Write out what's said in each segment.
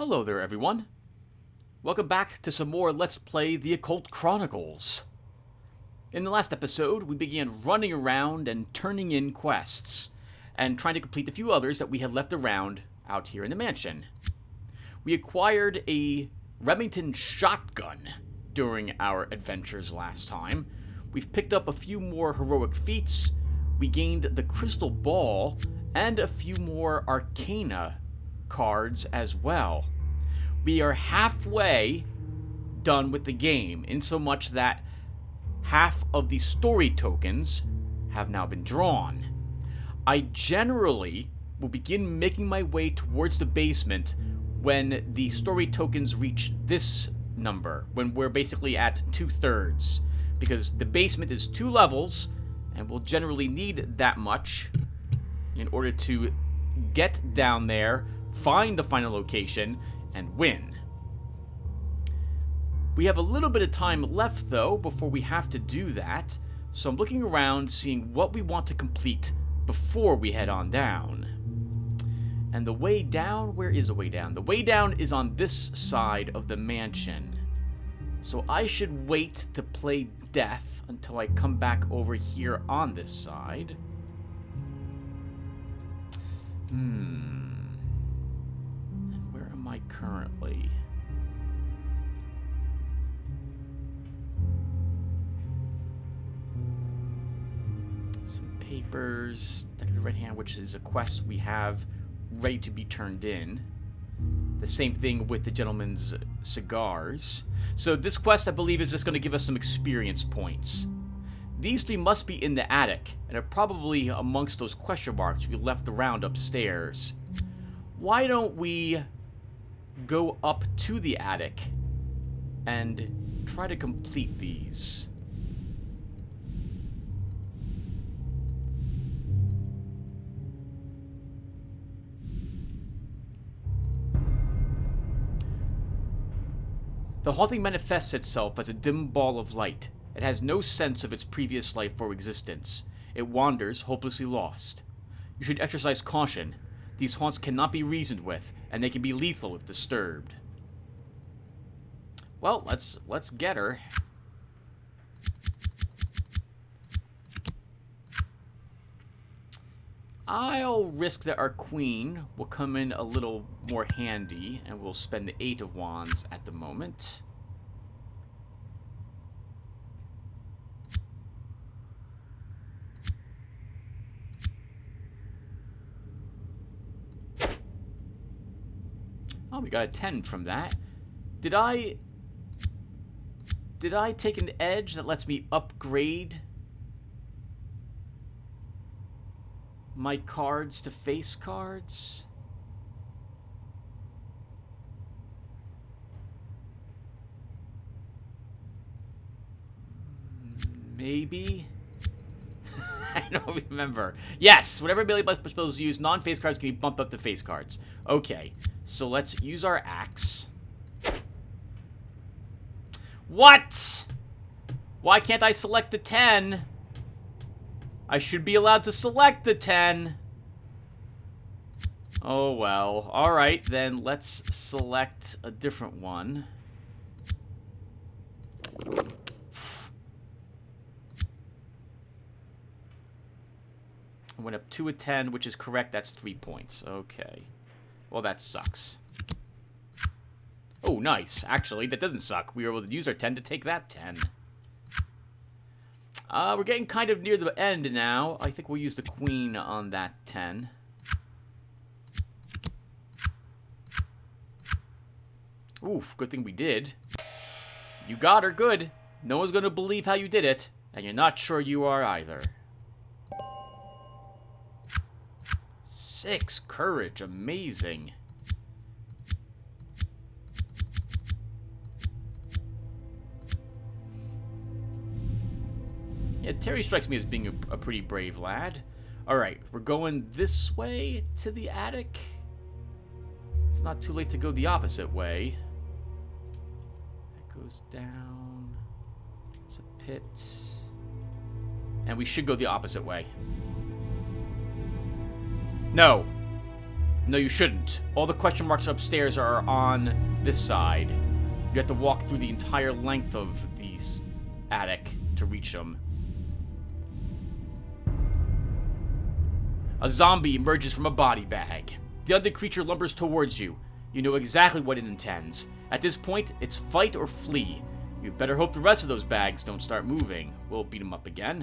Hello there, everyone. Welcome back to some more Let's Play the Occult Chronicles. In the last episode, we began running around and turning in quests, and trying to complete a few others that we had left around out here in the mansion. We acquired a Remington shotgun during our adventures last time. We've picked up a few more heroic feats, we gained the crystal ball, and a few more arcana cards as well. We are halfway done with the game, in so much that half of the story tokens have now been drawn. I generally will begin making my way towards the basement when the story tokens reach this number, when we're basically at 2/3, because the basement is 2 levels, and we'll generally need that much in order to get down there, find the final location, and win. We have a little bit of time left, though, before we have to do that, so I'm looking around, seeing what we want to complete before we head on down. And the way down, where is the way down? The way down is on this side of the mansion. So I should wait to play death until I come back over here on this side. And where am I currently? Some papers. Decorative right hand, which is a quest we have ready to be turned in. The same thing with the gentleman's cigars. So this quest, I believe, is just going to give us some experience points. These 3 must be in the attic, and are probably amongst those question marks we left around upstairs. Why don't we go up to the attic and try to complete these? The haunting manifests itself as a dim ball of light. It has no sense of its previous life or existence. It wanders, hopelessly lost. You should exercise caution. These haunts cannot be reasoned with, and they can be lethal if disturbed. Well, let's get her. I'll risk that our queen will come in a little more handy, and we'll spend the 8 of wands at the moment. Oh, we got a 10 from that. Did I take an edge that lets me upgrade my cards to face cards? Maybe? I don't remember. Yes! Whatever ability we're supposed to use, non-face cards can be bumped up to face cards. Okay, so let's use our axe. What? Why can't I select the 10? I should be allowed to select the 10. Oh well. Alright, then let's select a different one. I went up to a 10, which is correct. That's 3 points. Okay. Well, that sucks. Oh, nice. Actually, that doesn't suck. We were able to use our 10 to take that 10. We're getting kind of near the end now. I think we'll use the queen on that 10. Oof, good thing we did. You got her, good. No one's gonna believe how you did it, and you're not sure you are either. 6 courage, amazing. Yeah, Terry strikes me as being a pretty brave lad. Alright, we're going this way to the attic. It's not too late to go the opposite way. That goes down. It's a pit. And we should go the opposite way. No. No, you shouldn't. All the question marks upstairs are on this side. You have to walk through the entire length of the attic to reach them. A zombie emerges from a body bag. The other creature lumbers towards you. You know exactly what it intends. At this point, it's fight or flee. You better hope the rest of those bags don't start moving. We'll beat them up again.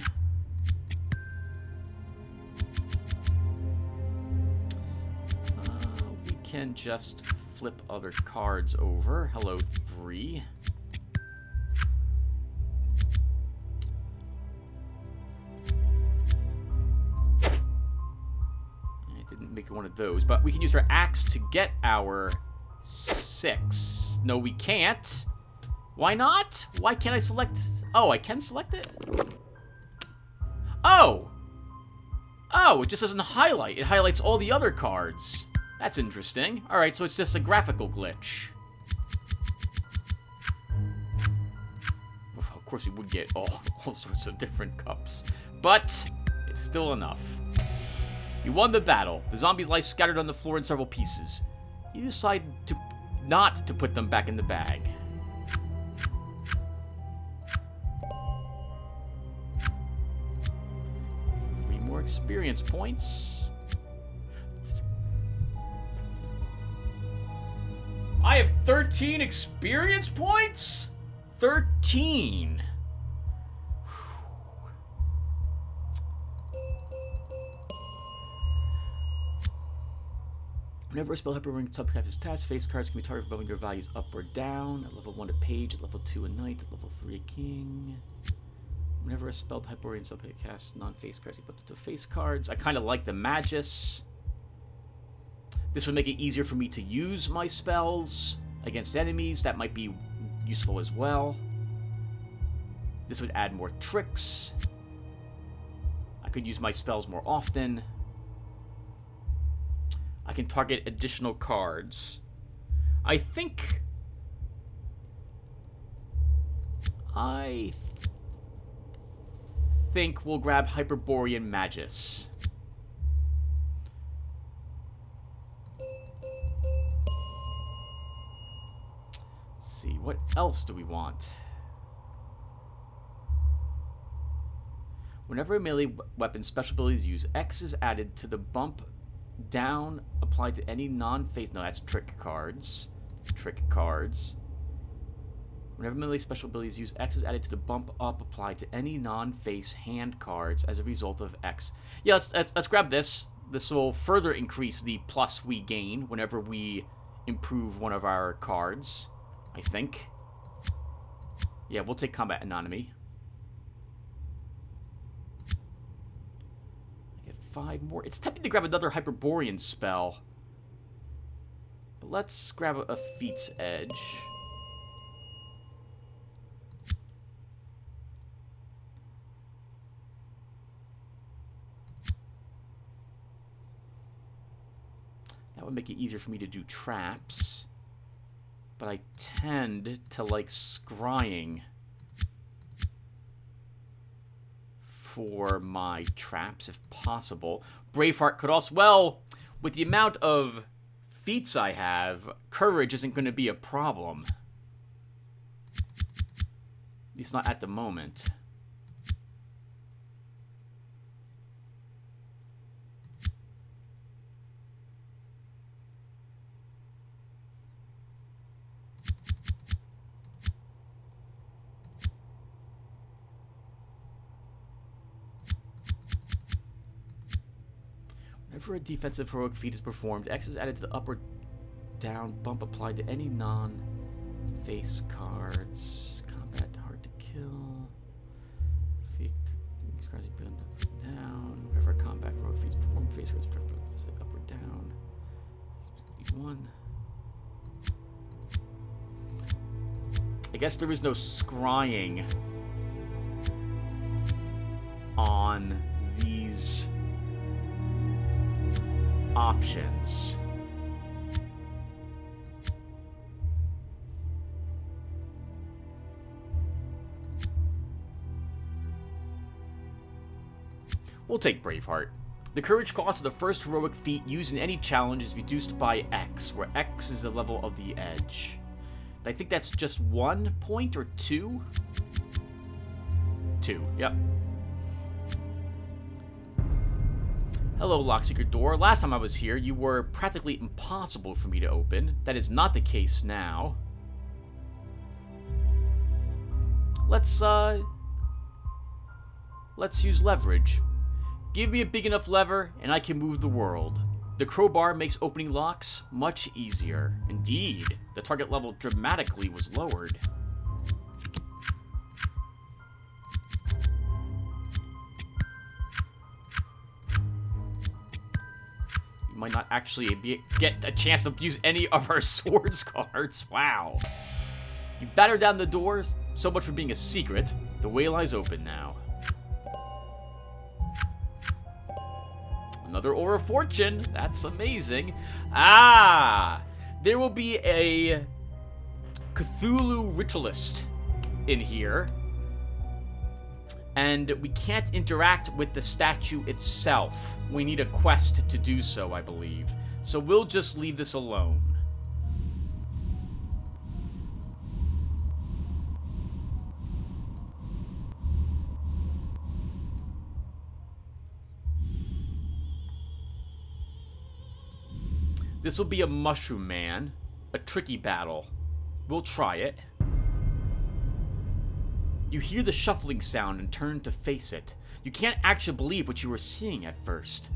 We can just flip other cards over. Hello, 3. Didn't make one of those, but we can use our axe to get our 6. No, we can't. Why not? Why can't I select? Oh, I can select it? Oh! Oh, it just doesn't highlight. It highlights all the other cards. That's interesting. Alright, so it's just a graphical glitch. Of course, we would get all sorts of different cups, but it's still enough. You won the battle. The zombies lie scattered on the floor in several pieces. You decide not to put them back in the bag. Three more experience points. I have 13 experience points? 13. Whenever a spell hyperlink subcaptures task, face cards can be targeted by moving your values up or down. At level 1 a page, at level 2 a knight, at level 3 a king. Whenever a spell hyperlink subcaptures non-face cards, you put them to face cards. I kind of like the Magus. This would make it easier for me to use my spells against enemies. That might be useful as well. This would add more tricks. I could use my spells more often. I can target additional cards. I think we'll grab Hyperborean Magus. Let's see, what else do we want? Whenever a melee weapon special ability is used, X is added to the bump down applied to any non-face. No, that's trick cards. Trick cards. Whenever melee special abilities use, X is added to the bump up applied to any non-face hand cards as a result of X. Yeah, let's grab this. This will further increase the plus we gain whenever we improve one of our cards, I think. Yeah, we'll take Combat Anatomy. 5 more. It's tempting to grab another Hyperborean spell. But let's grab a Feat's Edge. That would make it easier for me to do traps. But I tend to like scrying for my traps, if possible. Braveheart could also... Well, with the amount of feats I have, courage isn't going to be a problem. At least not at the moment. Whenever a defensive heroic feat is performed, X is added to the up or down bump applied to any non-face cards. Combat hard to kill. Feat cards down. Whenever a combat heroic feat is performed, face cards up or down. 1. I guess there is no scrying on these options. We'll take Braveheart. The courage cost of the first heroic feat used in any challenge is reduced by X, where X is the level of the edge. I think that's just 1 point or 2? 2, yep. Hello, Lockseeker Door. Last time I was here, you were practically impossible for me to open. That is not the case now. Let's use leverage. Give me a big enough lever, and I can move the world. The crowbar makes opening locks much easier. Indeed, the target level dramatically was lowered. You might not actually get a chance to use any of our swords cards. Wow. You batter down the doors. So much for being a secret. The way lies open now. Another Aura of Fortune. That's amazing. Ah! There will be a Cthulhu Ritualist in here. And we can't interact with the statue itself. We need a quest to do so, I believe. So we'll just leave this alone. This will be a Mushroom Man. A tricky battle. We'll try it. You hear the shuffling sound and turn to face it. You can't actually believe what you were seeing at first.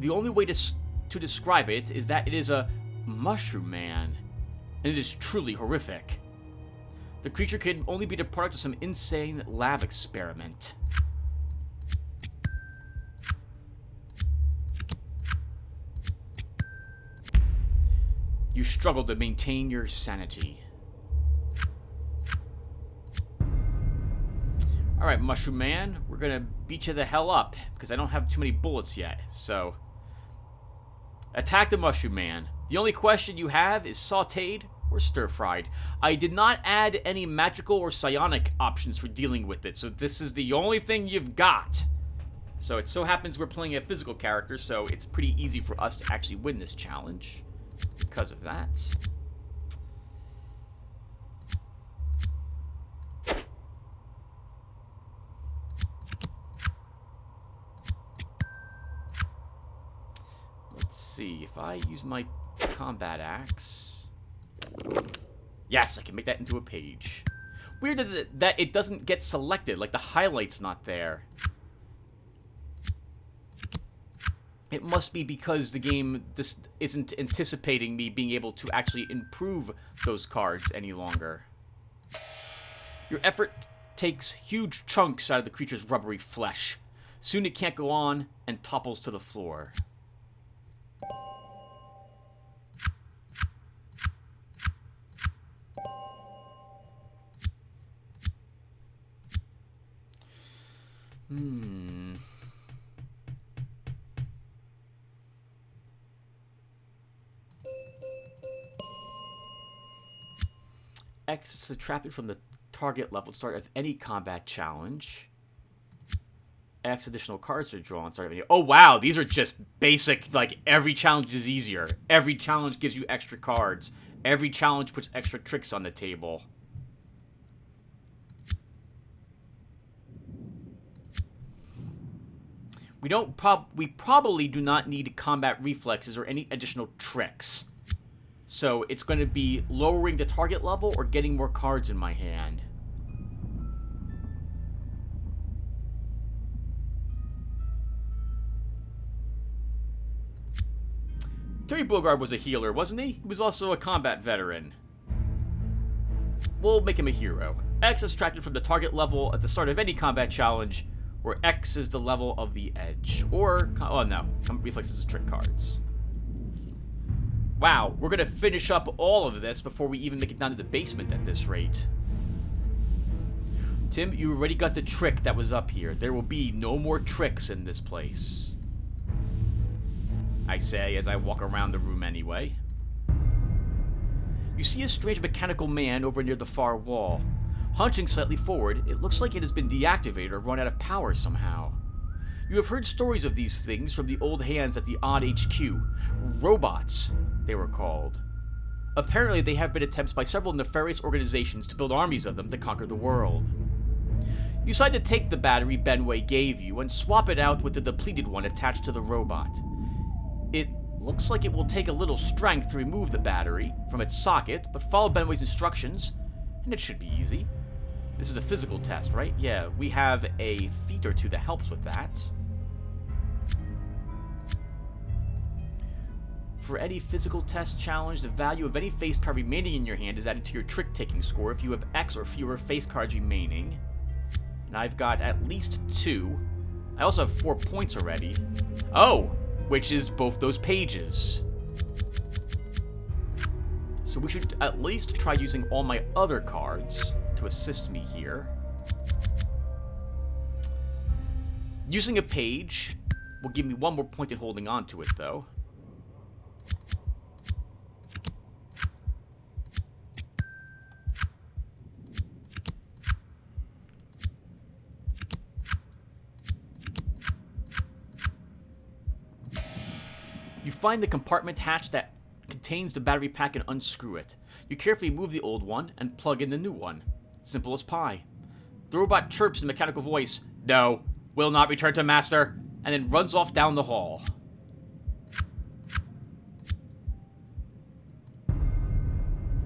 The only way to describe it is that it is a Mushroom Man. And it is truly horrific. The creature can only be the product of some insane lab experiment. You struggle to maintain your sanity. Alright, Mushroom Man, we're gonna beat you the hell up, because I don't have too many bullets yet, so... Attack the Mushroom Man. The only question you have is sauteed or stir-fried. I did not add any magical or psionic options for dealing with it, so this is the only thing you've got. So it so happens we're playing a physical character, so it's pretty easy for us to actually win this challenge. Because of that. Let's see, if I use my combat axe... Yes, I can make that into a page. Weird that it doesn't get selected, like the highlight's not there. It must be because the game just isn't anticipating me being able to actually improve those cards any longer. Your effort takes huge chunks out of the creature's rubbery flesh. Soon it can't go on and topples to the floor. X is subtracted from the target level at the start of any combat challenge. X additional cards are drawn at the start of any... Oh, wow! These are just basic, like, every challenge is easier. Every challenge gives you extra cards. Every challenge puts extra tricks on the table. We probably do not need combat reflexes or any additional tricks. So it's going to be lowering the target level or getting more cards in my hand. Terry Bogard was a healer, wasn't he? He was also a combat veteran. We'll make him a hero. X is subtracted from the target level at the start of any combat challenge, where X is the level of the edge. Or, oh no, reflexes are trick cards. Wow, we're gonna finish up all of this before we even make it down to the basement at this rate. Tim, you already got the trick that was up here. There will be no more tricks in this place. I say as I walk around the room anyway. You see a strange mechanical man over near the far wall. Hunching slightly forward, it looks like it has been deactivated or run out of power somehow. You have heard stories of these things from the old hands at the Odd HQ. Robots, they were called. Apparently, they have been attempts by several nefarious organizations to build armies of them to conquer the world. You decide to take the battery Benway gave you and swap it out with the depleted one attached to the robot. It looks like it will take a little strength to remove the battery from its socket, but follow Benway's instructions, and it should be easy. This is a physical test, right? Yeah, we have a feat or two that helps with that. For any physical test challenge, the value of any face card remaining in your hand is added to your trick-taking score if you have X or fewer face cards remaining. And I've got at least 2. I also have 4 points already. Oh! Which is both those pages. So we should at least try using all my other cards to assist me here. Using a page will give me 1 more point in holding on to it, though. You find the compartment hatch that contains the battery pack and unscrew it. You carefully move the old one and plug in the new one. Simple as pie. The robot chirps in a mechanical voice, "No, will not return to master," and then runs off down the hall.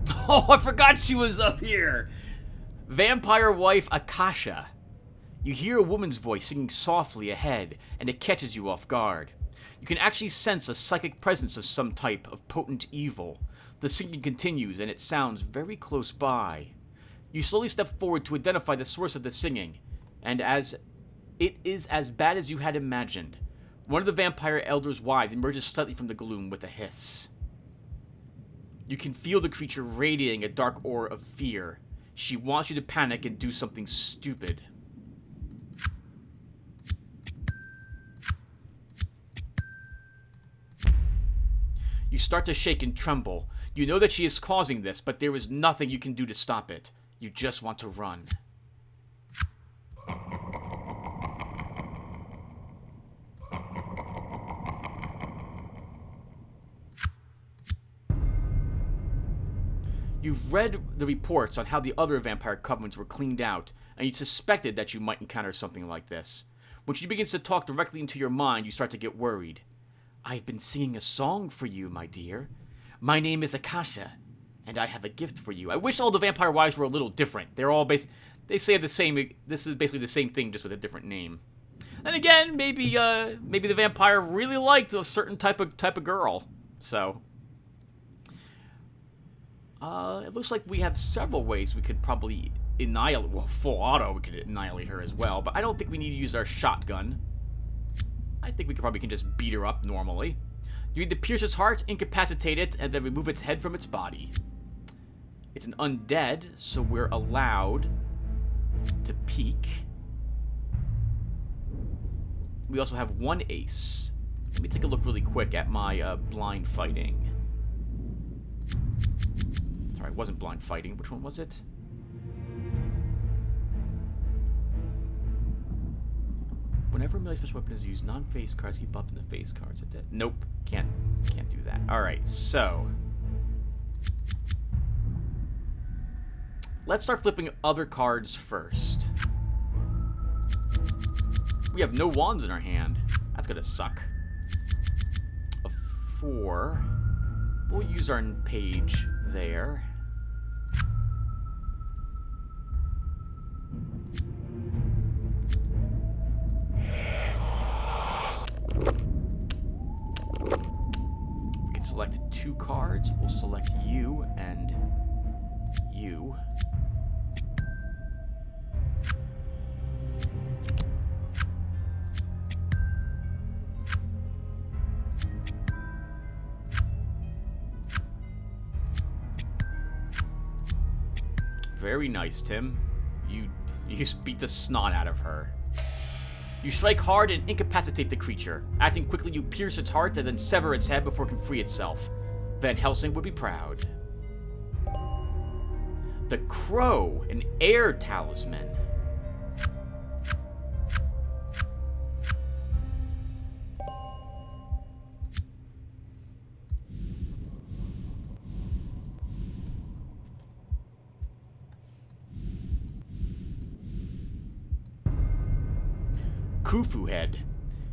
Oh, I forgot she was up here! Vampire wife Akasha. You hear a woman's voice singing softly ahead, and it catches you off guard. You can actually sense a psychic presence of some type of potent evil. The singing continues, and it sounds very close by. You slowly step forward to identify the source of the singing, and as it is as bad as you had imagined. One of the vampire elder's wives emerges slightly from the gloom with a hiss. You can feel the creature radiating a dark aura of fear. She wants you to panic and do something stupid. You start to shake and tremble. You know that she is causing this, but there is nothing you can do to stop it. You just want to run. You've read the reports on how the other vampire covenants were cleaned out, and you suspected that you might encounter something like this. When she begins to talk directly into your mind, you start to get worried. "I've been singing a song for you, my dear. My name is Akasha, and I have a gift for you." I wish all the vampire wives were a little different. They're all they say the same. This is basically the same thing, just with a different name. And again, maybe the vampire really liked a certain type of girl. So, it looks like we have several ways we could probably annihilate. Well, full auto, we could annihilate her as well. But I don't think we need to use our shotgun. I think we can just beat her up normally. You need to pierce its heart, incapacitate it, and then remove its head from its body. It's an undead, so we're allowed to peek. We also have 1 ace. Let me take a look really quick at my blind fighting. Sorry, it wasn't blind fighting. Which one was it? Whenever a melee special weapon is used, non-face cards get bumped in the face cards. Nope, can't do that. Alright, so let's start flipping other cards first. We have no wands in our hand. That's gonna suck. A 4. We'll use our page there. Select 2 cards. We'll select you and you. Very nice, Tim. You just beat the snot out of her. You strike hard and incapacitate the creature. Acting quickly, you pierce its heart and then sever its head before it can free itself. Van Helsing would be proud. The Crow, an air talisman. Khufu head.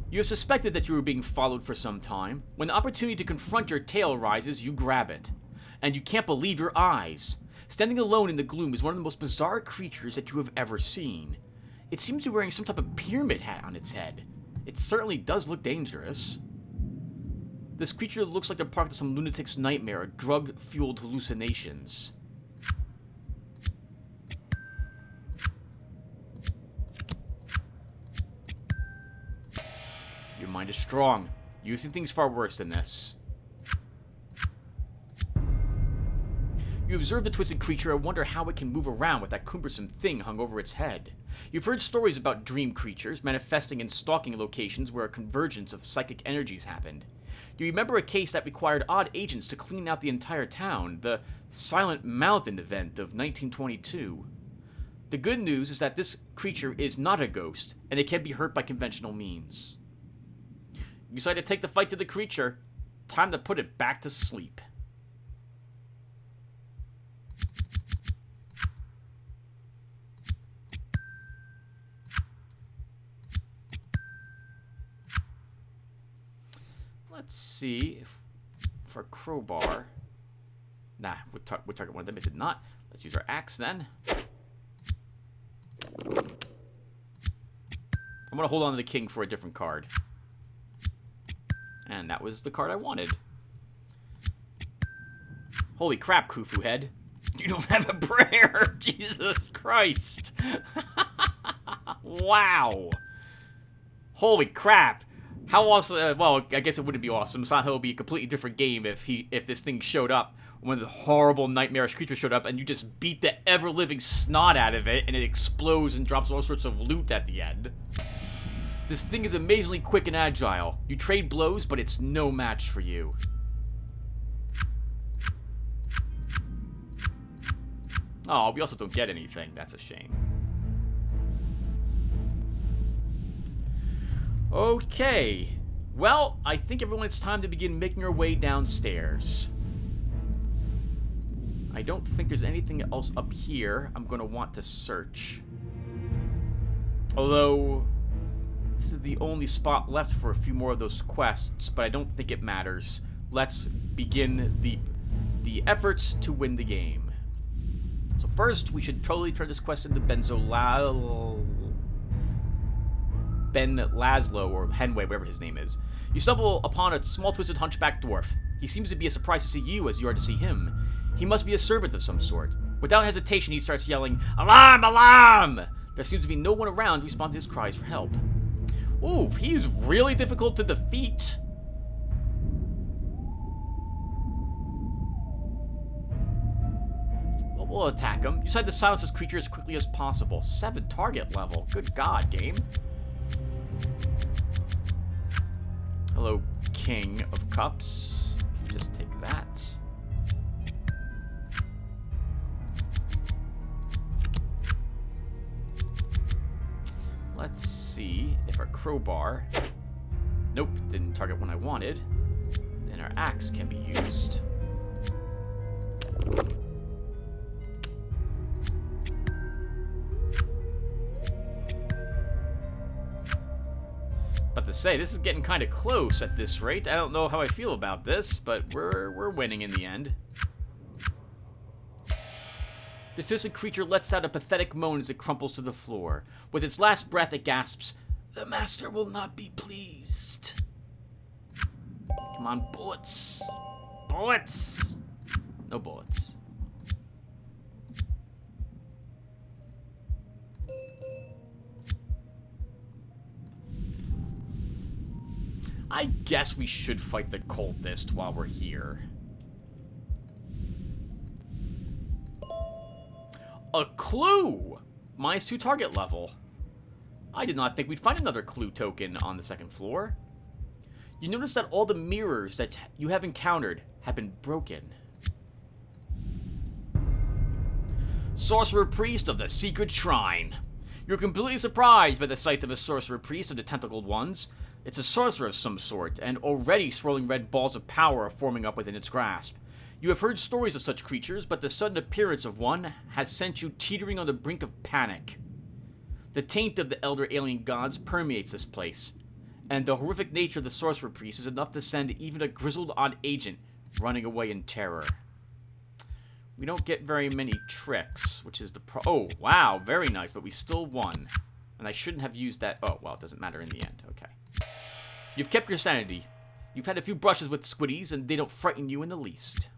You have suspected that you were being followed for some time. When the opportunity to confront your tail arises, you grab it. And you can't believe your eyes. Standing alone in the gloom is one of the most bizarre creatures that you have ever seen. It seems to be wearing some type of pyramid hat on its head. It certainly does look dangerous. This creature looks like a product of some lunatic's nightmare or drug-fueled hallucinations. Your mind is strong. You've seen things far worse than this. You observe the twisted creature and wonder how it can move around with that cumbersome thing hung over its head. You've heard stories about dream creatures manifesting in stalking locations where a convergence of psychic energies happened. You remember a case that required odd agents to clean out the entire town, the Silent Mountain event of 1922. The good news is that this creature is not a ghost, and it can be hurt by conventional means. You decide to take the fight to the creature. Time to put it back to sleep. Let's see if for a crowbar. Nah, we'll target one of them. It did not. Let's use our axe then. I'm gonna hold on to the king for a different card. And that was the card I wanted. Holy crap, Khufu head. You don't have a prayer! Jesus Christ! Wow! Holy crap! How awesome, well, I guess it wouldn't be awesome. Somehow it would be a completely different game if this thing showed up. One of the horrible, nightmarish creatures showed up and you just beat the ever-living snot out of it and it explodes and drops all sorts of loot at the end. This thing is amazingly quick and agile. You trade blows, but it's no match for you. Oh, we also don't get anything. That's a shame. Okay. Well, I think everyone, it's time to begin making our way downstairs. I don't think there's anything else up here I'm going to want to search. Although, this is the only spot left for a few more of those quests, but I don't think it matters. Let's begin the efforts to win the game. So first, we should totally turn this quest into Ben Laszlo, or Henway, whatever his name is. You stumble upon a small twisted hunchback dwarf. He seems to be as surprised to see you as you are to see him. He must be a servant of some sort. Without hesitation, he starts yelling, "Alarm! Alarm!" There seems to be no one around to respond to his cries for help. Ooh, he's really difficult to defeat. We'll attack him. You decide to silence this creature as quickly as possible. 7 target level. Good God, game. Hello, King of Cups. You can just take that. Let's see if our crowbar... Nope, didn't target one I wanted. Then our axe can be used. But to say, this is getting kind of close at this rate. I don't know how I feel about this, but we're winning in the end. The twisted creature lets out a pathetic moan as it crumples to the floor. With its last breath, it gasps, "The master will not be pleased." Come on, bullets. Bullets! No bullets. I guess we should fight the cultist while we're here. A clue! -2 target level. I did not think we'd find another clue token on the second floor. You notice that all the mirrors that you have encountered have been broken. Sorcerer Priest of the Secret Shrine. You're completely surprised by the sight of a Sorcerer Priest of the Tentacled Ones. It's a sorcerer of some sort, and already swirling red balls of power are forming up within its grasp. You have heard stories of such creatures, but the sudden appearance of one has sent you teetering on the brink of panic. The taint of the elder alien gods permeates this place, and the horrific nature of the sorcerer priest is enough to send even a grizzled odd agent running away in terror. We don't get very many tricks, which is the oh, wow, very nice, but we still won. And I shouldn't have used that. Oh, well, it doesn't matter in the end. Okay. You've kept your sanity. You've had a few brushes with squiddies, and they don't frighten you in the least.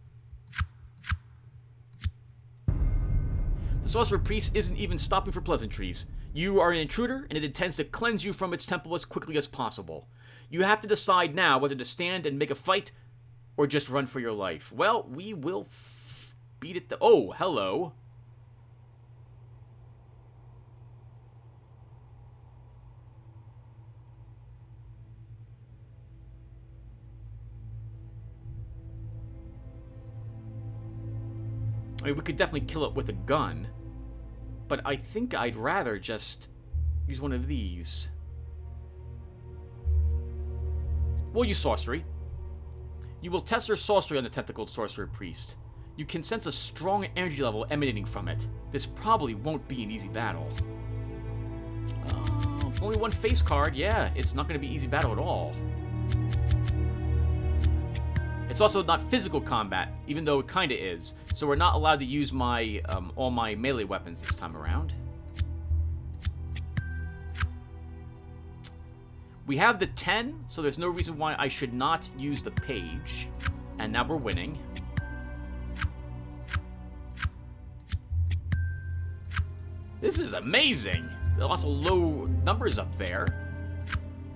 The sorcerer priest isn't even stopping for pleasantries. You are an intruder, and it intends to cleanse you from its temple as quickly as possible. You have to decide now whether to stand and make a fight, or just run for your life. Well, we will beat it. Oh, hello. I mean, we could definitely kill it with a gun, but I think I'd rather just use one of these. We'll use sorcery. You will test your sorcery on the tentacled sorcerer priest. You can sense a strong energy level emanating from it. This probably won't be an easy battle. Only one face card. Yeah, it's not going to be easy battle at all. It's also not physical combat, even though it kind of is. So we're not allowed to use my all my melee weapons this time around. We have the 10, so there's no reason why I should not use the page. And now we're winning. This is amazing. There are lots of low numbers up there.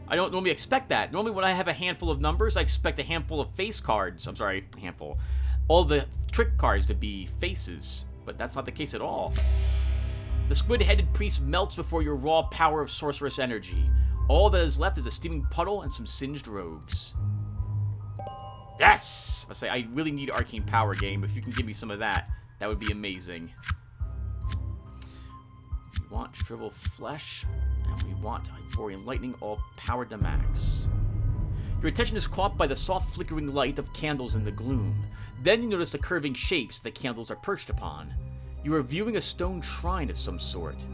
I don't normally expect that. Normally when I have a handful of numbers, I expect a handful of face cards. I'm sorry, a handful. All the trick cards to be faces, but that's not the case at all. The squid-headed priest melts before your raw power of sorceress energy. All that is left is a steaming puddle and some singed robes. Yes! I say, I really need arcane power, game. If you can give me some of that, that would be amazing. We want shriveled flesh, and we want Hyperion lightning, all powered to max. Your attention is caught by the soft flickering light of candles in the gloom. Then you notice the curving shapes the candles are perched upon. You are viewing a stone shrine of some sort.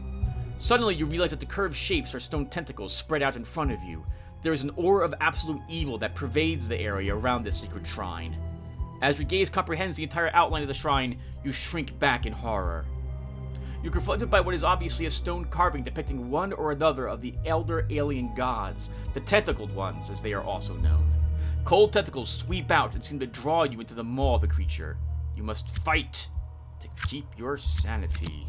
Suddenly you realize that the curved shapes are stone tentacles spread out in front of you. There is an aura of absolute evil that pervades the area around this secret shrine. As your gaze comprehends the entire outline of the shrine, you shrink back in horror. You're confronted by what is obviously a stone carving depicting one or another of the elder alien gods, the tentacled ones, as they are also known. Cold tentacles sweep out and seem to draw you into the maw of the creature. You must fight to keep your sanity.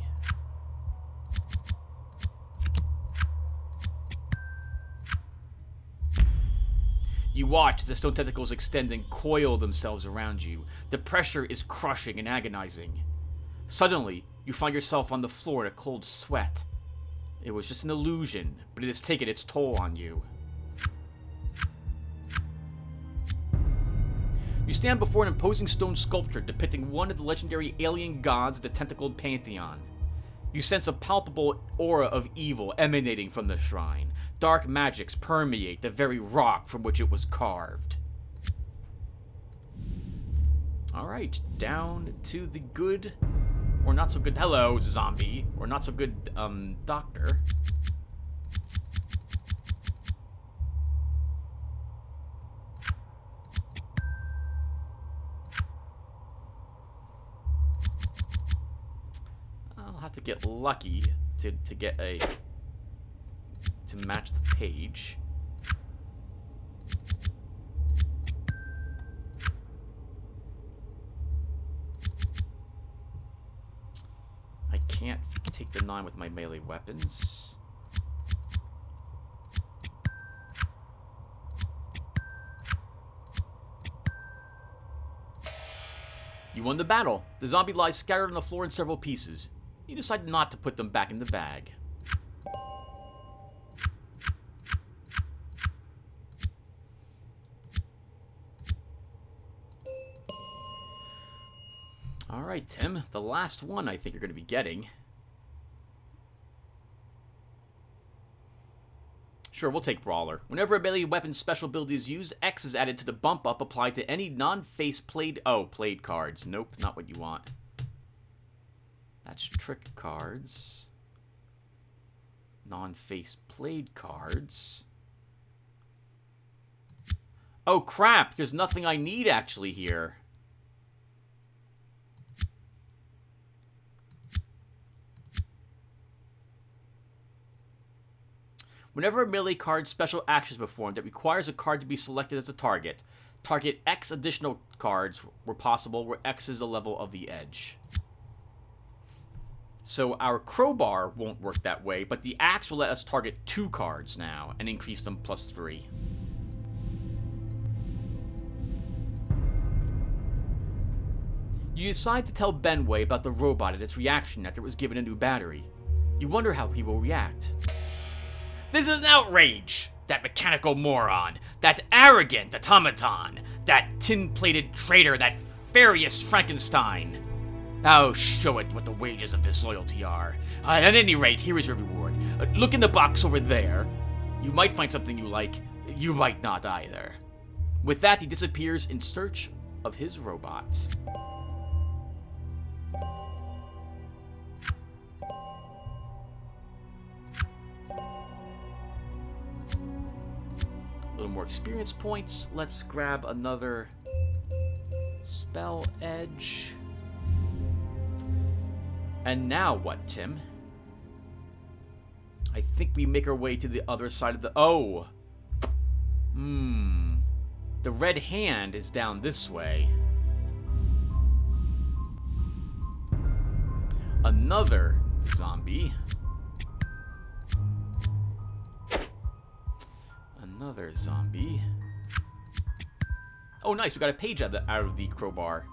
You watch as the stone tentacles extend and coil themselves around you. The pressure is crushing and agonizing. Suddenly, you find yourself on the floor in a cold sweat. It was just an illusion, but it has taken its toll on you. You stand before an imposing stone sculpture depicting one of the legendary alien gods of the tentacled pantheon. You sense a palpable aura of evil emanating from the shrine. Dark magics permeate the very rock from which it was carved. Alright, down to the good... or not so good, hello, zombie, or not so good, doctor. I'll have to get lucky to get a, to match the page. I can't take the 9 with my melee weapons. You won the battle. The zombie lies scattered on the floor in several pieces. You decide not to put them back in the bag. Alright, Tim. The last one I think you're going to be getting. Sure, we'll take Brawler. Whenever a melee weapon's special ability is used, X is added to the bump up applied to any non-face played... oh, played cards. Nope, not what you want. That's trick cards. Non-face played cards. Oh crap, there's nothing I need actually here. Whenever a melee card's special action is performed that requires a card to be selected as a target, target X additional cards where possible, where X is the level of the edge. So our crowbar won't work that way, but the axe will let us target 2 cards now and increase them +3. You decide to tell Benway about the robot and its reaction after it was given a new battery. You wonder how he will react. This is an outrage! That mechanical moron! That arrogant automaton! That tin-plated traitor! That furious Frankenstein! I'll show it what the wages of disloyalty are. At any rate, here is your reward. Look in the box over there. You might find something you like. You might not either. With that, he disappears in search of his robot. A little more experience points. Let's grab another spell edge. And now what, Tim? I think we make our way to the other side of the... Oh! The red hand is down this way. Another zombie. Another zombie. Oh, nice. We got a page out of the crowbar.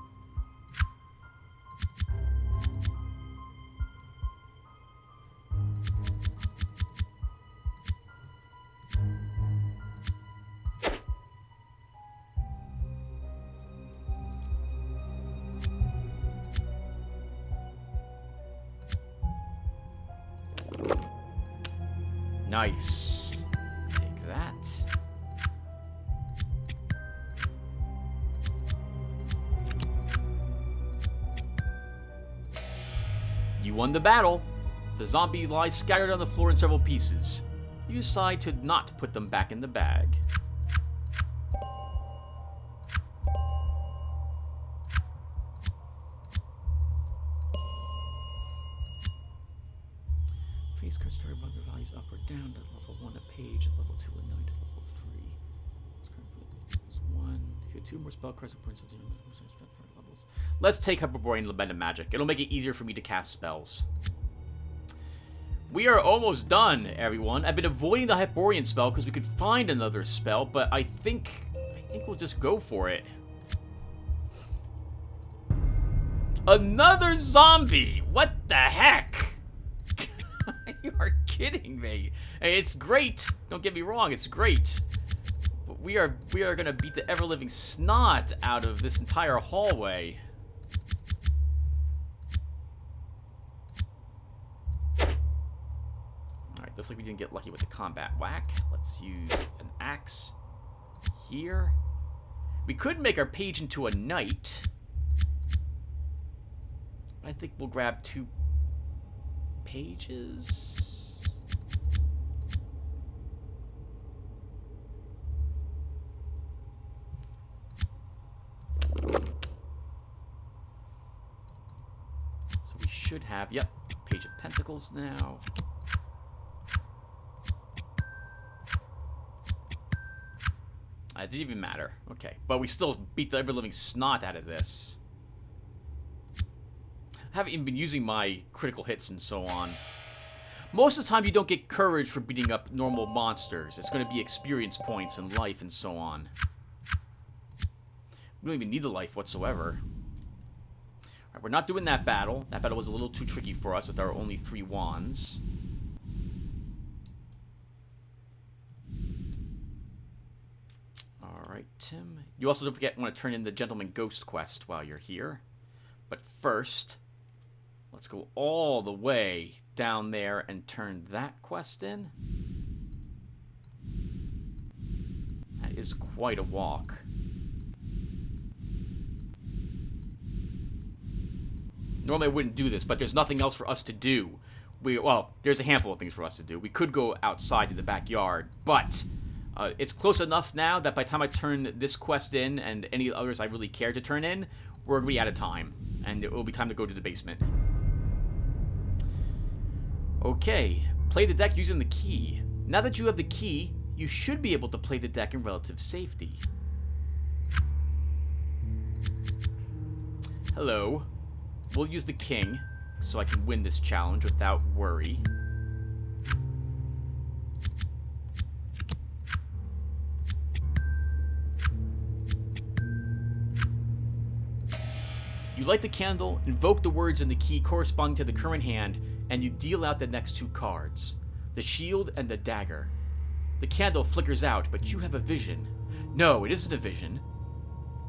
Nice. Take that. You won the battle. The zombie lies scattered on the floor in several pieces. You decide to not put them back in the bag. Face card story bunker values up or down to level 1 a page, at level 2 a 9 to level 3. It's 1. If you have 2 more spell cards, it points to levels. Let's take Hyperborean Meta Magic. It'll make it easier for me to cast spells. We are almost done, everyone. I've been avoiding the Hyperborean spell because we could find another spell, but I think we'll just go for it. Another zombie! What the heck? You are kidding me. Hey, it's great. Don't get me wrong, it's great. But we are gonna beat the ever-living snot out of this entire hallway. Alright, looks like we didn't get lucky with the combat whack. Let's use an axe here. We could make our page into a knight. I think we'll grab 2 pages. So we should have, yep, Page of Pentacles now. It didn't even matter. Okay, but we still beat the ever-living snot out of this. I haven't even been using my critical hits and so on. Most of the time, you don't get courage for beating up normal monsters. It's going to be experience points and life and so on. We don't even need the life whatsoever. Alright, we're not doing that battle. That battle was a little too tricky for us with our only 3 wands. Alright, Tim. You also don't forget want to turn in the Gentleman Ghost quest while you're here. But first, let's go all the way down there and turn that quest in. That is quite a walk. Normally I wouldn't do this, but there's nothing else for us to do. Well, there's a handful of things for us to do. We could go outside to the backyard, but it's close enough now that by the time I turn this quest in and any others I really care to turn in, we're going to be out of time, and it will be time to go to the basement. Okay, play the deck using the key. Now that you have the key, you should be able to play the deck in relative safety. Hello. We'll use the king, so I can win this challenge without worry. You light the candle, invoke the words in the key corresponding to the current hand, and you deal out the next 2 cards, the shield and the dagger. The candle flickers out, but you have a vision. No, it isn't a vision.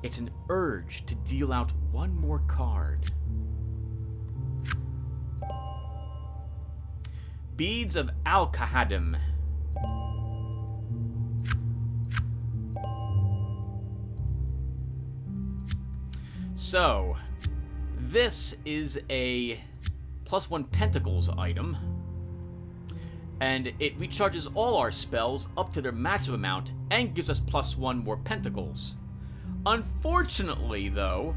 It's an urge to deal out 1 more card. Beads of Al-Qahadim. So, this is a +1 Pentacles item, and it recharges all our spells up to their maximum amount and gives us +1 more Pentacles. Unfortunately, though,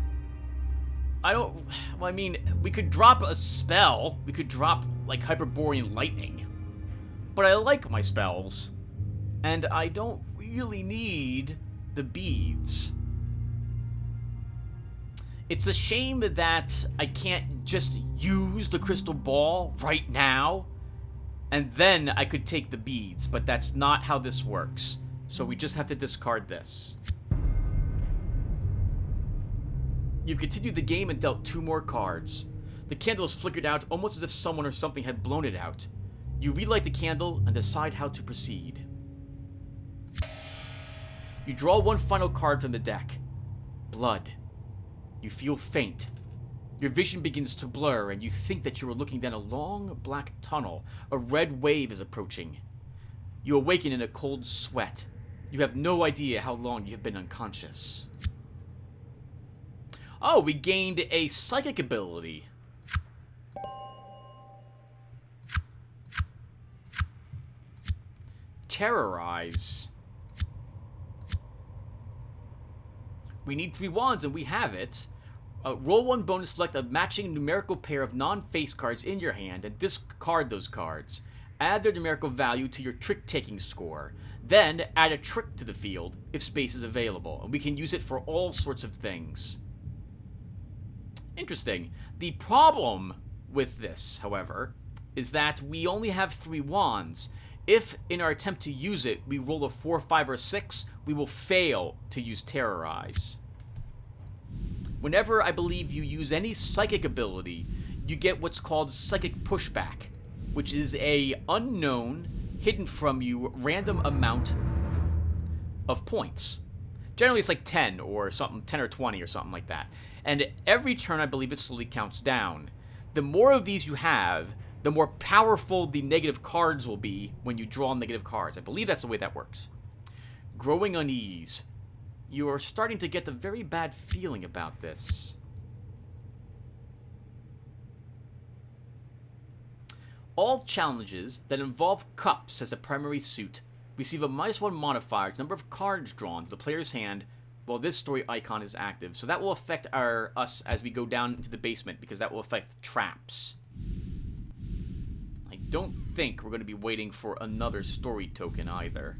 we could drop a spell. We could drop, like, Hyperborean Lightning. But I like my spells, and I don't really need the beads. It's a shame that I can't just use the crystal ball right now, and then I could take the beads, but that's not how this works. So we just have to discard this. You've continued the game and dealt 2 more cards. The candle is flickered out almost as if someone or something had blown it out. You relight the candle and decide how to proceed. You draw 1 final card from the deck. Blood. You feel faint. Your vision begins to blur, and you think that you are looking down a long, black tunnel. A red wave is approaching. You awaken in a cold sweat. You have no idea how long you have been unconscious. Oh, we gained a psychic ability. Terrorize. We need 3 wands, and we have it. Roll 1 bonus, select a matching numerical pair of non-face cards in your hand, and discard those cards. Add their numerical value to your trick-taking score. Then, add a trick to the field, if space is available, and we can use it for all sorts of things. Interesting. The problem with this, however, is that we only have 3 wands. If, in our attempt to use it, we roll a 4, 5, or 6, we will fail to use Terrorize. Whenever I believe you use any psychic ability, you get what's called Psychic Pushback, which is a unknown, hidden from you, random amount of points. Generally, it's like 10 or something, 10 or 20 or something like that. And every turn, I believe it slowly counts down. The more of these you have, the more powerful the negative cards will be when you draw negative cards. I believe that's the way that works. Growing unease. You are starting to get a very bad feeling about this. All challenges that involve cups as a primary suit receive a -1 modifier to the number of cards drawn to the player's hand while this story icon is active. So that will affect us as we go down into the basement, because that will affect traps. I don't think we're going to be waiting for another story token either.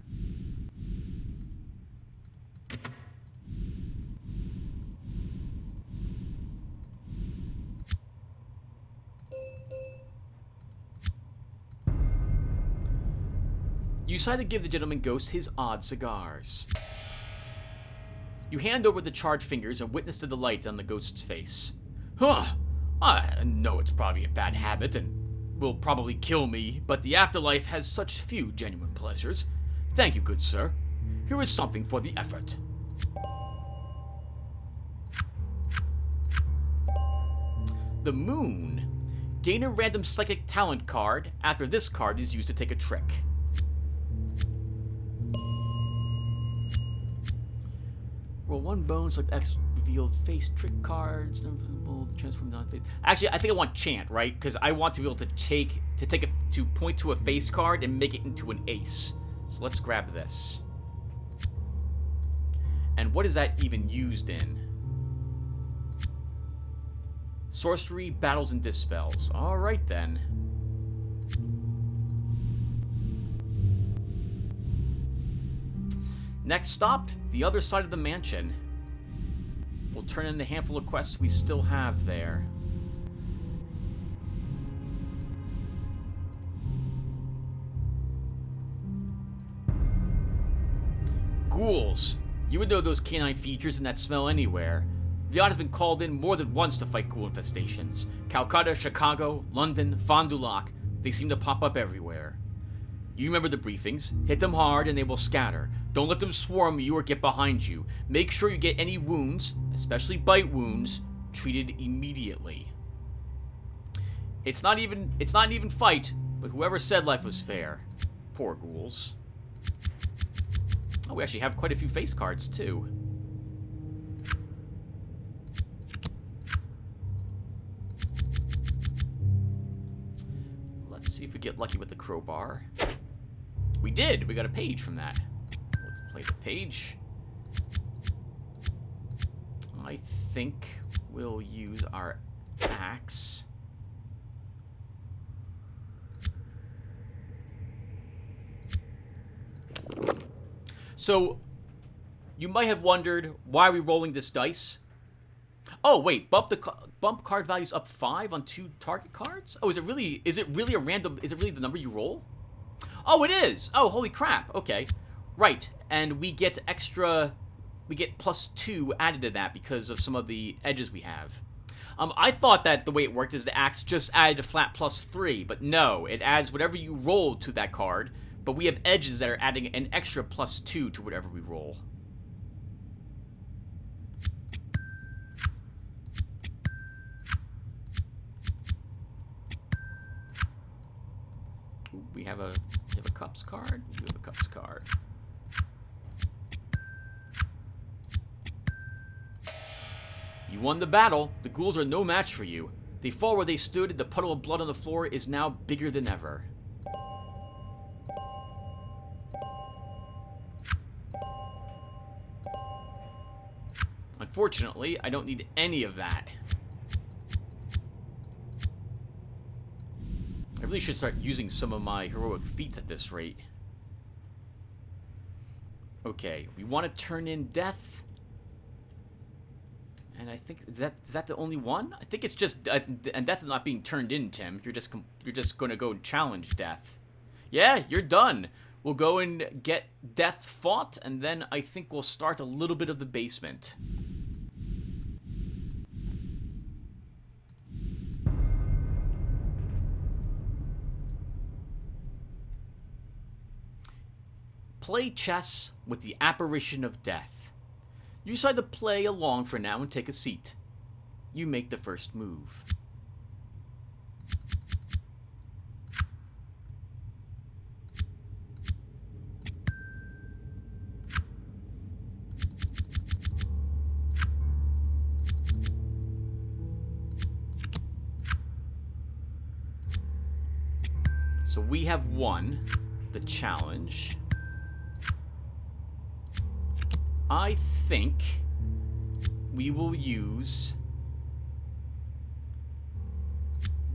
You decide to give the gentleman ghost his odd cigars. You hand over the charred fingers and witness the delight on the ghost's face. Huh, I know it's probably a bad habit and will probably kill me, but the afterlife has such few genuine pleasures. Thank you, good sir. Here is something for the effort. The Moon. Gain a random psychic talent card after this card is used to take a trick. Roll 1 bone, select X revealed face trick cards. Will transform non-face. Actually, I think I want chant, right? Because I want to be able to point to a face card and make it into an ace. So let's grab this. And what is that even used in? Sorcery, battles, and dispels. All right then. Next stop, the other side of the mansion. We'll turn in the handful of quests we still have there. Ghouls. You would know those canine features and that smell anywhere. The odd has been called in more than once to fight ghoul infestations. Calcutta, Chicago, London, Fond du Lac. They seem to pop up everywhere. You remember the briefings. Hit them hard and they will scatter. Don't let them swarm you or get behind you. Make sure you get any wounds, especially bite wounds, treated immediately. It's not even fight, but whoever said life was fair. Poor ghouls. Oh, we actually have quite a few face cards too. Let's see if we get lucky with the crowbar. We did! We got a page from that. Let's play the page. I think we'll use our axe. So, you might have wondered, why are we rolling this dice? Oh, wait, bump card values up 5 on 2 target cards? Oh, is it really a random, is it really the number you roll? Oh, it is! Oh, holy crap, okay. Right, and we get +2 added to that because of some of the edges we have. I thought that the way it worked is the axe just added a flat +3, but no, it adds whatever you roll to that card, but we have edges that are adding an extra +2 to whatever we roll. Ooh, we have a cups card. We have a cups card. You won the battle. The ghouls are no match for you. They fall where they stood, and the puddle of blood on the floor is now bigger than ever. Unfortunately, I don't need any of that. I really should start using some of my heroic feats at this rate. Okay, we want to turn in death. And I think, is that the only one? I think it's just, and death is not being turned in, Tim. You're just going to go and challenge death. Yeah, you're done. We'll go and get death fought, and then I think we'll start a little bit of the basement. Play chess with the apparition of death. You decide to play along for now and take a seat. You make the first move. So we have won the challenge. I think we will use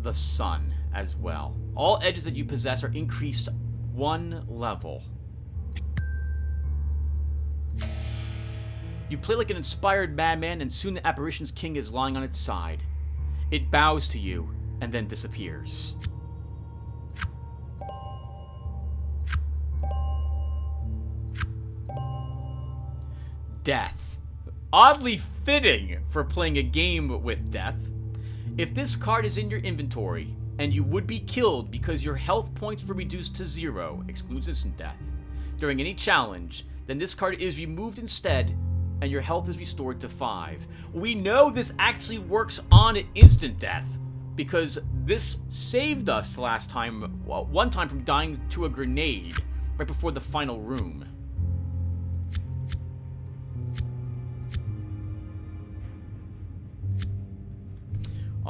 the sun as well. All edges that you possess are increased 1 level. You play like an inspired madman, and soon the apparition's king is lying on its side. It bows to you and then disappears. Death. Oddly fitting for playing a game with death. If this card is in your inventory, and you would be killed because your health points were reduced to 0, excludes instant death, during any challenge, then this card is removed instead, and your health is restored to 5. We know this actually works on instant death, because this saved us last time, well, one time from dying to a grenade, right before the final room.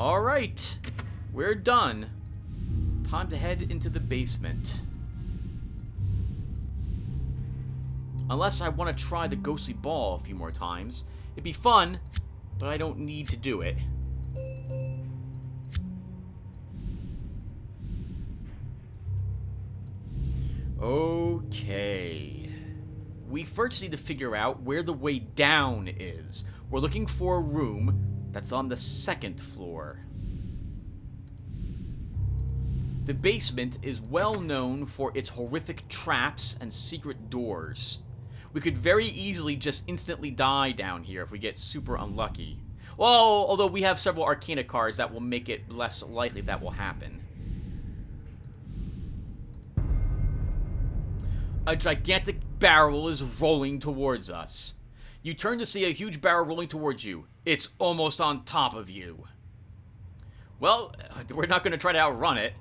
Alright. We're done. Time to head into the basement. Unless I want to try the ghostly ball a few more times. It'd be fun, but I don't need to do it. Okay. We first need to figure out where the way down is. We're looking for a room that's on the 2nd floor. The basement is well known for its horrific traps and secret doors. We could very easily just instantly die down here if we get super unlucky. Well, although we have several Arcana cards that will make it less likely that will happen. A gigantic barrel is rolling towards us. You turn to see a huge barrel rolling towards you. It's almost on top of you. Well, we're not going to try to outrun it.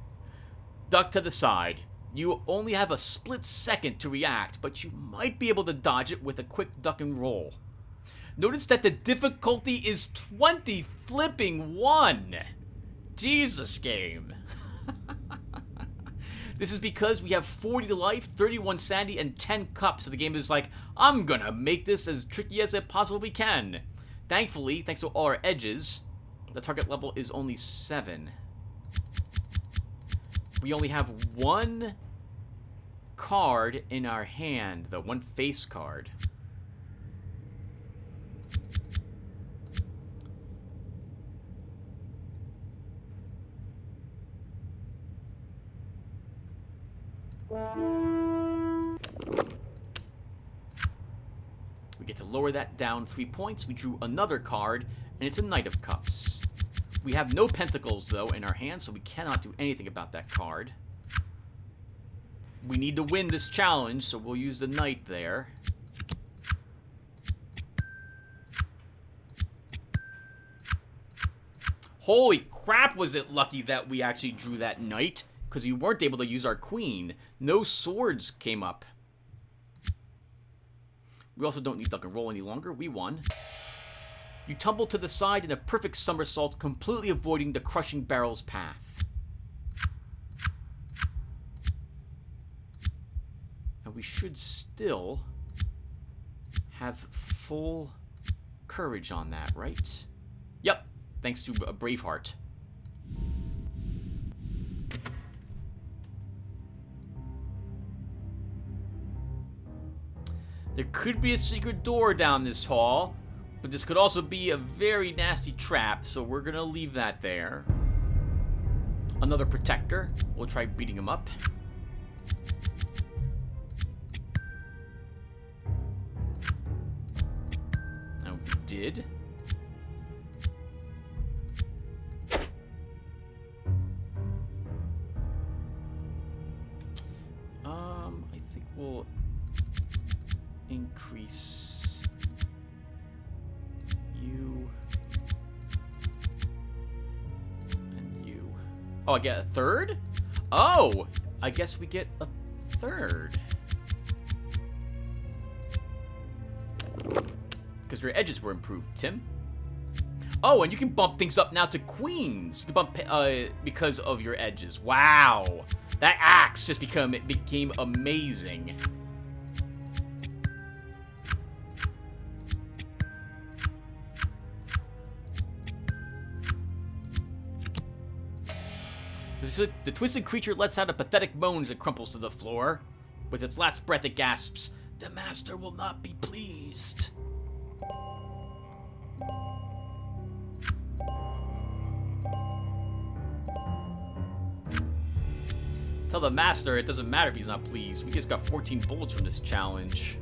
Duck to the side. You only have a split second to react, but you might be able to dodge it with a quick duck and roll. Notice that the difficulty is 20 flipping 1. Jesus, game. This is because we have 40 life, 31 sanity, and 10 cups, so the game is like, I'm gonna make this as tricky as it possibly can. Thankfully, thanks to all our edges, the target level is only 7. We only have 1 card in our hand, though, 1 face card. We get to lower that down 3 points. We drew another card, and it's a Knight of Cups. We have no pentacles, though, in our hand, so we cannot do anything about that card. We need to win this challenge, so we'll use the Knight there. Holy crap, was it lucky that we actually drew that Knight, because we weren't able to use our Queen. No swords came up. We also don't need duck and roll any longer. We won. You tumble to the side in a perfect somersault, completely avoiding the crushing barrel's path. And we should still have full courage on that, right? Yep, thanks to a Braveheart. There could be a secret door down this hall, but this could also be a very nasty trap, so we're gonna leave that there. Another protector. We'll try beating him up. And we did. I think we'll increase you and you. Oh, I get a third? Oh, I guess we get a third. Because your edges were improved, Tim. Oh, and you can bump things up now to queens. You can bump because of your edges. Wow. That axe just became amazing. The twisted creature lets out a pathetic moan as it crumples to the floor. With its last breath, it gasps, "The master will not be pleased." Tell the master it doesn't matter if he's not pleased. We just got 14 bullets from this challenge.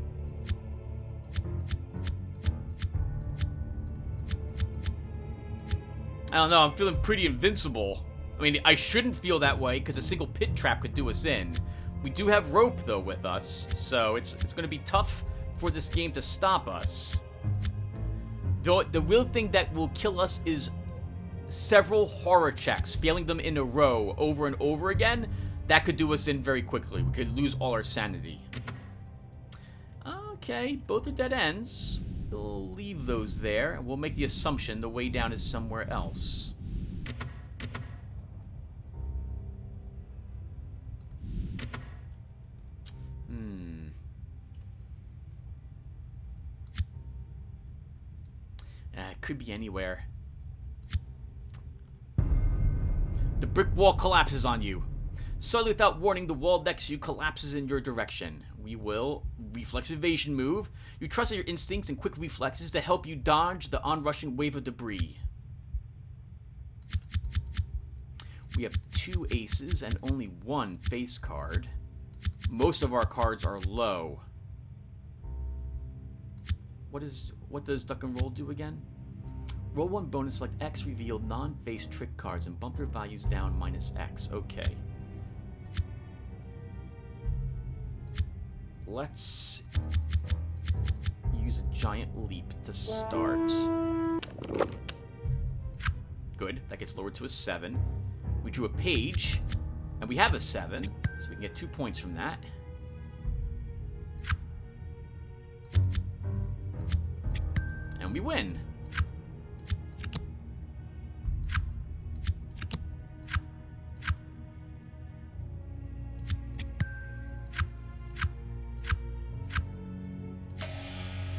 I don't know, I'm feeling pretty invincible. I mean, I shouldn't feel that way, because a single pit trap could do us in. We do have rope, though, with us, so it's going to be tough for this game to stop us. Though the real thing that will kill us is several horror checks, failing them in a row over and over again. That could do us in very quickly. We could lose all our sanity. Okay, both are dead ends. We'll leave those there, and we'll make the assumption the way down is somewhere else. could be anywhere. The brick wall collapses on you. Suddenly, without warning, the wall next to you collapses in your direction. We will reflex evasion move. You trust your instincts and quick reflexes to help you dodge the onrushing wave of debris. We have 2 aces and only 1 face card. Most of our cards are low. What does duck and roll do again? Roll 1 bonus, select X, reveal non-face trick cards and bump their values down -X. Okay. Let's use a giant leap to start. Good, that gets lowered to a 7. We drew a page, and we have a 7, so we can get 2 points from that. And we win.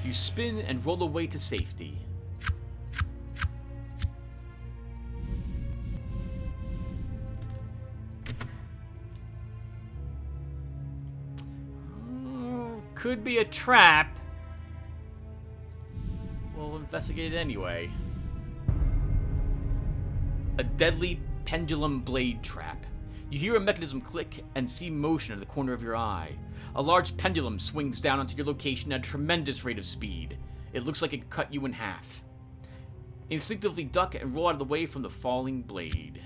You spin and roll away to safety. Could be a trap. We'll investigate it anyway. A deadly pendulum blade trap. You hear a mechanism click and see motion at the corner of your eye. A large pendulum swings down onto your location at a tremendous rate of speed. It looks like it could cut you in half. Instinctively duck and roll out of the way from the falling blade.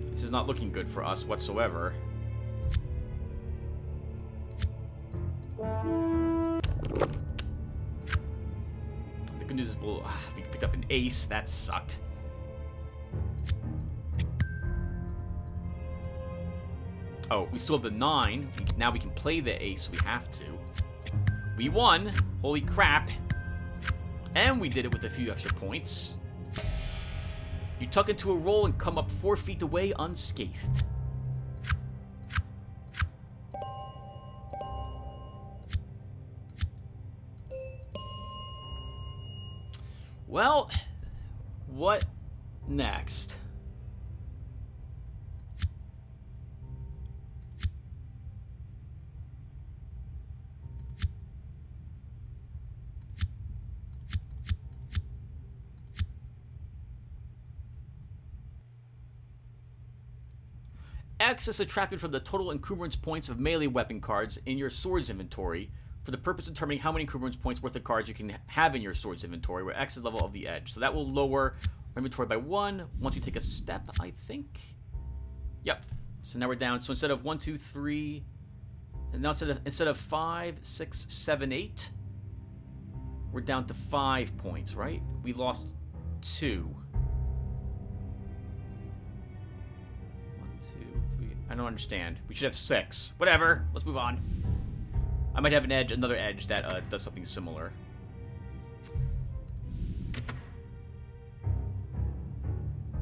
This is not looking good for us whatsoever. The good news is we picked up an ace. That sucked. Oh, we still have the 9. Now we can play the ace. We have to. We won. Holy crap. And we did it with a few extra points. You tuck into a roll and come up 4 feet away unscathed. Well, what next? X is subtracted from the total encumbrance points of melee weapon cards in your swords inventory for the purpose of determining how many encumbrance points worth of cards you can have in your swords inventory, where X is level of the edge. So that will lower our inventory by 1 once we take a step, I think. Yep. So now we're down. So instead of 1, 2, 3, and now instead of 5, 6, 7, 8, we're down to 5 points, right? We lost 2. I don't understand. We should have 6. Whatever. Let's move on. I might have an edge, another edge that does something similar.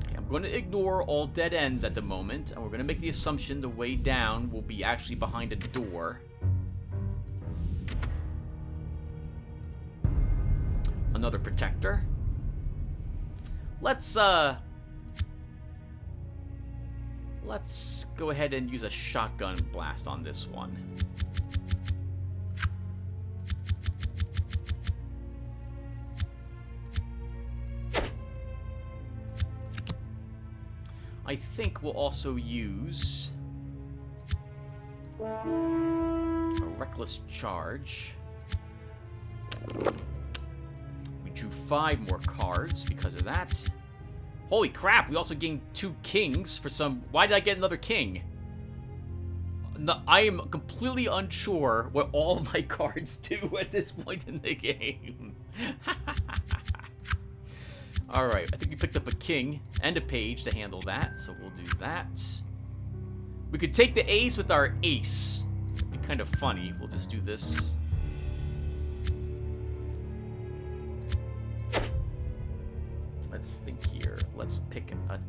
Okay, I'm going to ignore all dead ends at the moment, and we're going to make the assumption the way down will be actually behind a door. Another protector. Let's go ahead and use a shotgun blast on this one. I think we'll also use a reckless charge. We drew 5 more cards because of that. Holy crap, we also gained 2 kings for some... Why did I get another king? No, I am completely unsure what all my cards do at this point in the game. Alright, I think we picked up a king and a page to handle that, so we'll do that. We could take the ace with our ace. It'd be kind of funny. We'll just do this. Let's think here. Let's pick a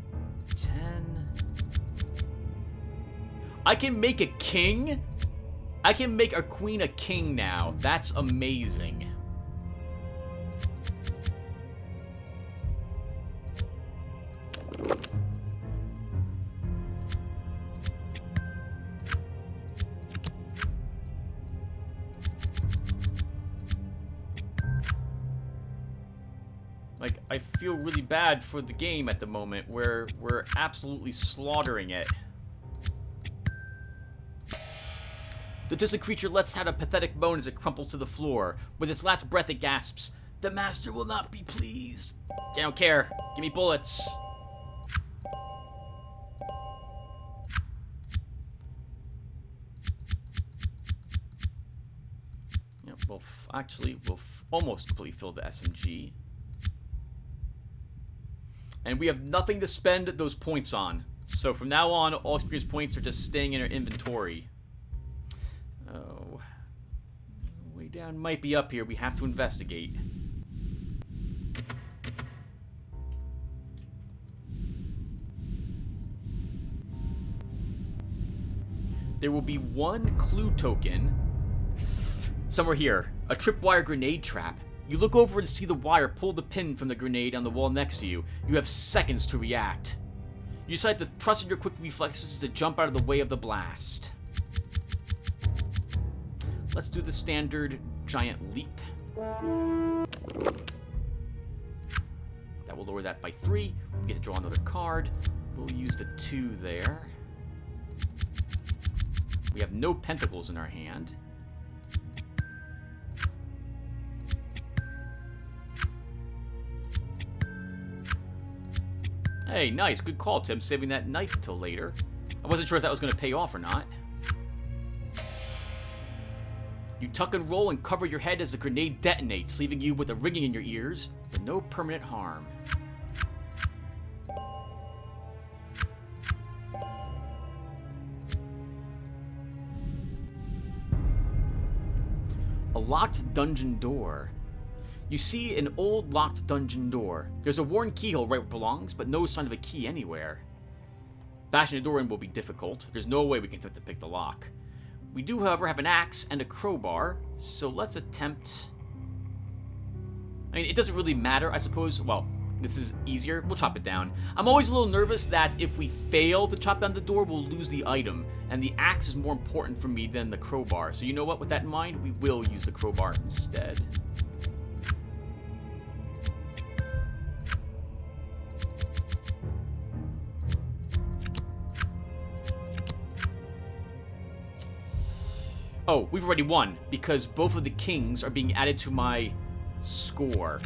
10. I can make a king? I can make a queen a king now. That's amazing. Like, I feel really bad for the game at the moment, where we're absolutely slaughtering it. The distant creature lets out a pathetic moan as it crumples to the floor. With its last breath, it gasps, "The master will not be pleased." I don't care. Give me bullets. Yep, we'll almost completely fill the SMG. And we have nothing to spend those points on. So from now on, all experience points are just staying in our inventory. Oh. Way down might be up here. We have to investigate. There will be one clue token somewhere here. A tripwire grenade trap. You look over to see the wire pull the pin from the grenade on the wall next to you. You have seconds to react. You decide to trust in your quick reflexes to jump out of the way of the blast. Let's do the standard giant leap. That will lower that by 3. We get to draw another card. We'll use the 2 there. We have no pentacles in our hand. Hey, nice. Good call, Tim. Saving that knife until later. I wasn't sure if that was going to pay off or not. You tuck and roll and cover your head as the grenade detonates, leaving you with a ringing in your ears, but no permanent harm. A locked dungeon door. You see an old locked dungeon door. There's a worn keyhole right where it belongs, but no sign of a key anywhere. Bashing the door in will be difficult. There's no way we can attempt to pick the lock. We do, however, have an axe and a crowbar, so let's attempt... I mean, it doesn't really matter, I suppose. Well, this is easier. We'll chop it down. I'm always a little nervous that if we fail to chop down the door, we'll lose the item, and the axe is more important for me than the crowbar. So you know what? With that in mind, we will use the crowbar instead. Oh, we've already won, because both of the kings are being added to my score.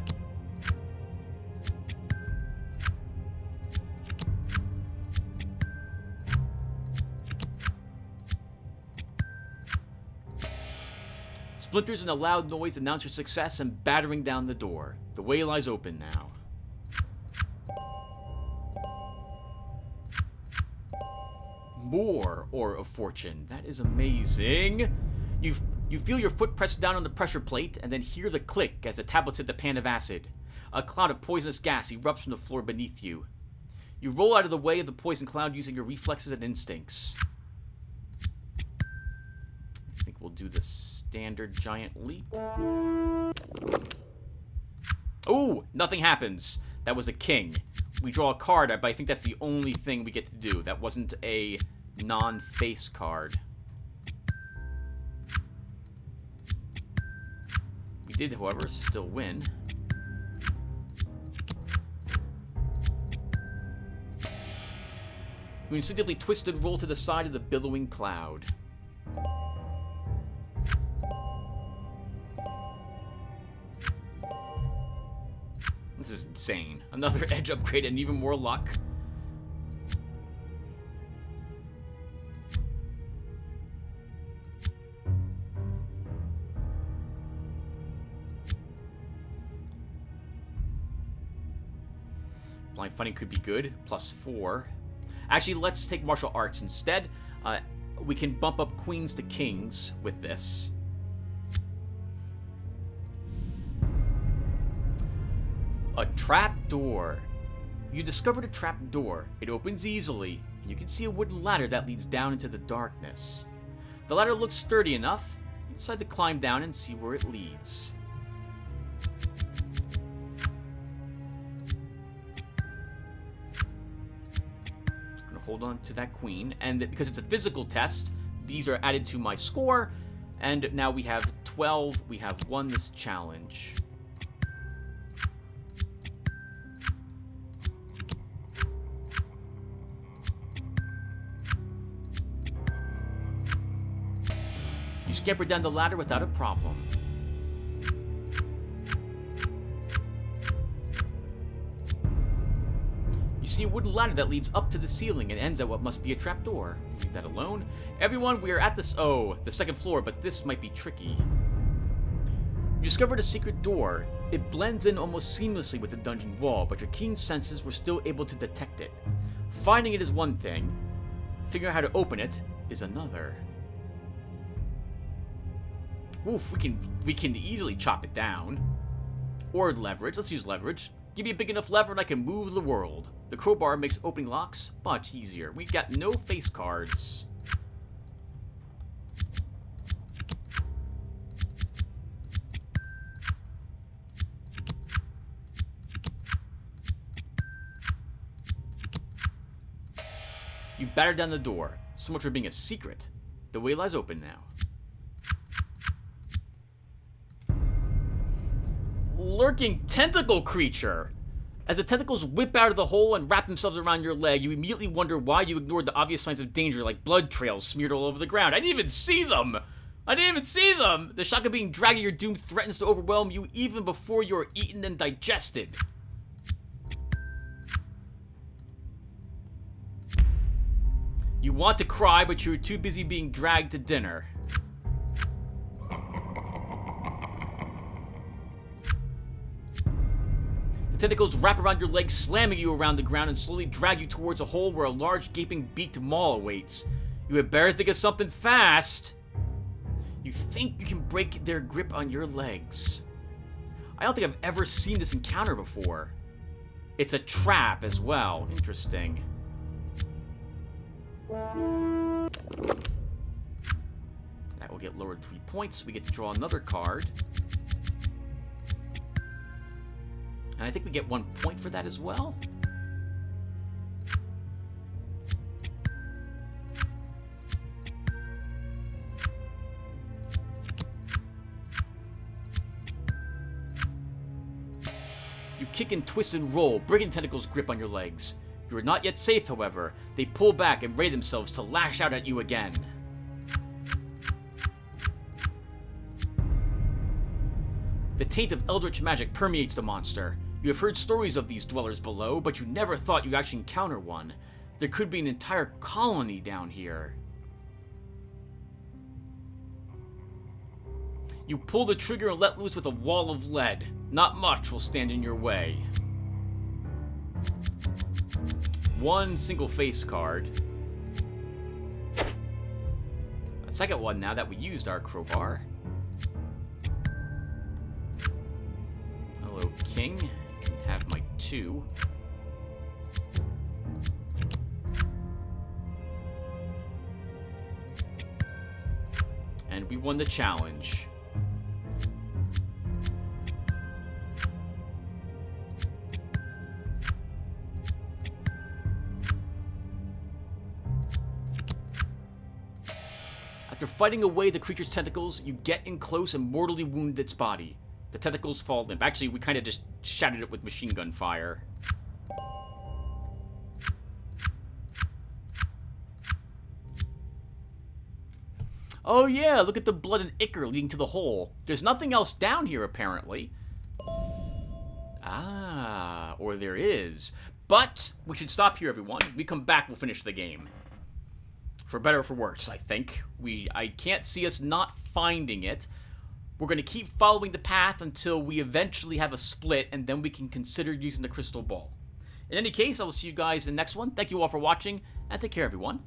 Splinters and a loud noise announce your success and battering down the door. The way lies open now. More Ore of Fortune. That is amazing. You feel your foot press down on the pressure plate and then hear the click as the tablets hit the pan of acid. A cloud of poisonous gas erupts from the floor beneath you. You roll out of the way of the poison cloud using your reflexes and instincts. I think we'll do the standard giant leap. Oh, nothing happens. That was a king. We draw a card, but I think that's the only thing we get to do. That wasn't a non-face card. We did, however, still win. You instinctively twist and roll to the side of the billowing cloud. This is insane. Another edge upgrade and even more luck. Blind Fighting could be good. +4. Actually, let's take martial arts instead. We can bump up queens to kings with this. A trap door. You discovered a trap door. It opens easily. and you can see a wooden ladder that leads down into the darkness. The ladder looks sturdy enough. You decide to climb down and see where it leads. I'm going to hold on to that queen, and because it's a physical test, these are added to my score, and now we have 12. We have won this challenge. You scamper down the ladder without a problem. You see a wooden ladder that leads up to the ceiling and ends at what must be a trapdoor. Leave that alone. Everyone, we are at the second floor, but this might be tricky. You discovered a secret door. It blends in almost seamlessly with the dungeon wall, but your keen senses were still able to detect it. Finding it is one thing. Figuring out how to open it is another. Oof, we can easily chop it down. Or leverage. Let's use leverage. Give me a big enough lever and I can move the world. The crowbar makes opening locks much easier. We've got no face cards. You batter down the door. So much for being a secret. The way lies open now. Lurking tentacle creature. As the tentacles whip out of the hole and wrap themselves around your leg, you immediately wonder why you ignored the obvious signs of danger, like blood trails smeared all over the ground. I didn't even see them! The shock of being dragged at your doom threatens to overwhelm you even before you are eaten and digested. You want to cry, but you're too busy being dragged to dinner. Tentacles wrap around your legs, slamming you around the ground and slowly drag you towards a hole where a large gaping beaked maw awaits. You had better think of something fast. You think you can break their grip on your legs. I don't think I've ever seen this encounter before. It's a trap as well. Interesting. That will get lowered 3 points. We get to draw another card. And I think we get 1 point for that as well. You kick and twist and roll, breaking tentacles grip on your legs. You are not yet safe, however. They pull back and ready themselves to lash out at you again. The taint of eldritch magic permeates the monster. You have heard stories of these dwellers below, but you never thought you'd actually encounter one. There could be an entire colony down here. You pull the trigger and let loose with a wall of lead. Not much will stand in your way. One single face card. A second one now that we used our crowbar. Hello, King. You can have my 2. And we won the challenge. After fighting away the creature's tentacles, you get in close and mortally wound its body. The tentacles fall limp. Actually, we kind of just shattered it with machine gun fire. Oh yeah, look at the blood and ichor leading to the hole. There's nothing else down here, apparently. Ah, or there is. But we should stop here, everyone. When we come back, we'll finish the game. For better or for worse, I think. I can't see us not finding it. We're going to keep following the path until we eventually have a split, and then we can consider using the crystal ball. In any case, I will see you guys in the next one. Thank you all for watching, and take care, everyone.